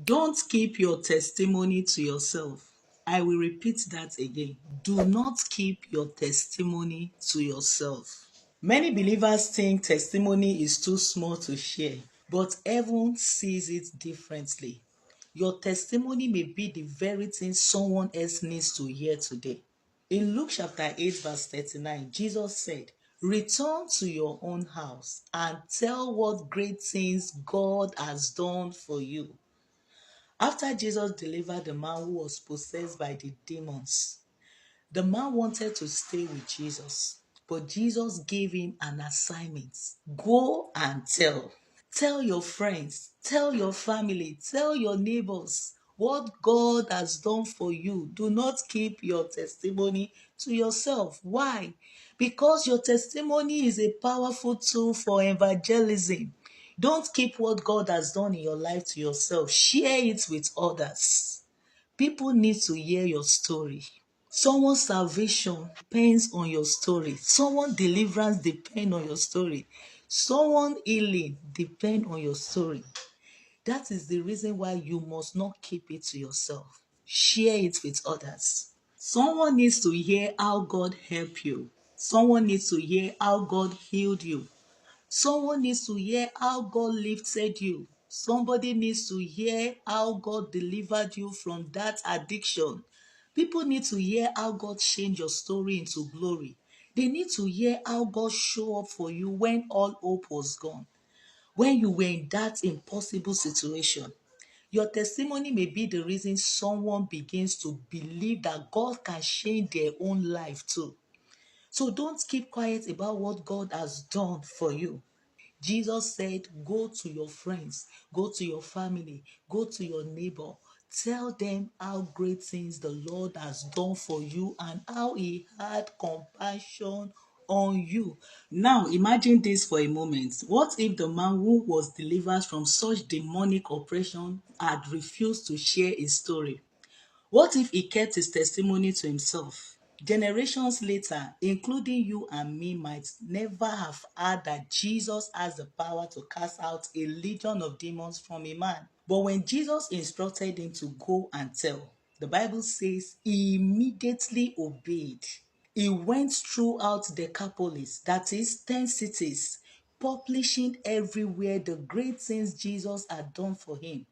Don't keep your testimony to yourself. I will repeat that again. Do not keep your testimony to yourself. Many believers think testimony is too small to share, but heaven sees it differently. Your testimony may be the very thing someone else needs to hear today. In Luke chapter 8, verse 39, Jesus said, "Return to your own house and tell what great things God has done for you." After Jesus delivered the man who was possessed by the demons, the man wanted to stay with Jesus, but Jesus gave him an assignment. Go and tell. Tell your friends, tell your family, tell your neighbors what God has done for you. Do not keep your testimony to yourself. Why? Because your testimony is a powerful tool for evangelism. Don't keep what God has done in your life to yourself. Share it with others. People need to hear your story. Someone's salvation depends on your story. Someone's deliverance depends on your story. Someone's healing depends on your story. That is the reason why you must not keep it to yourself. Share it with others. Someone needs to hear how God helped you. Someone needs to hear how God healed you. Someone needs to hear how God lifted you. Somebody needs to hear how God delivered you from that addiction. People need to hear how God changed your story into glory. They need to hear how God showed up for you when all hope was gone, when you were in that impossible situation. Your testimony may be the reason someone begins to believe that God can change their own life too. So don't keep quiet about what God has done for you. Jesus said, go to your friends, go to your family, go to your neighbor. Tell them how great things the Lord has done for you and how he had compassion on you. Now, imagine this for a moment. What if the man who was delivered from such demonic oppression had refused to share his story? What if he kept his testimony to himself? Generations later, including you and me, might never have heard that Jesus has the power to cast out a legion of demons from a man. But when Jesus instructed him to go and tell, the Bible says he immediately obeyed. He went throughout Decapolis, that is 10 cities, publishing everywhere the great things Jesus had done for him.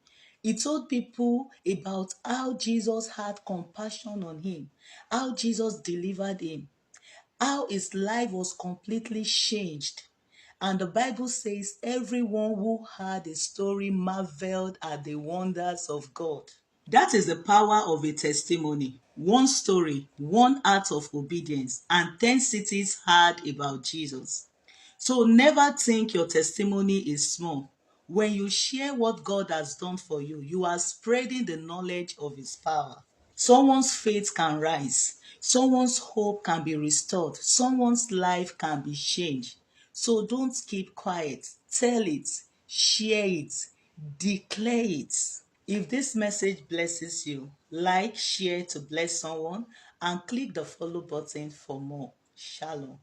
He told people about how Jesus had compassion on him, how Jesus delivered him, how his life was completely changed. And the Bible says everyone who heard the story marveled at the wonders of God. That is the power of a testimony. One story, one act of obedience, and 10 cities heard about Jesus. So never think your testimony is small. When you share what God has done for you, you are spreading the knowledge of his power. Someone's faith can rise. Someone's hope can be restored. Someone's life can be changed. So don't keep quiet. Tell it, share it, declare it. If this message blesses you, like, share to bless someone, and click the follow button for more. Shalom.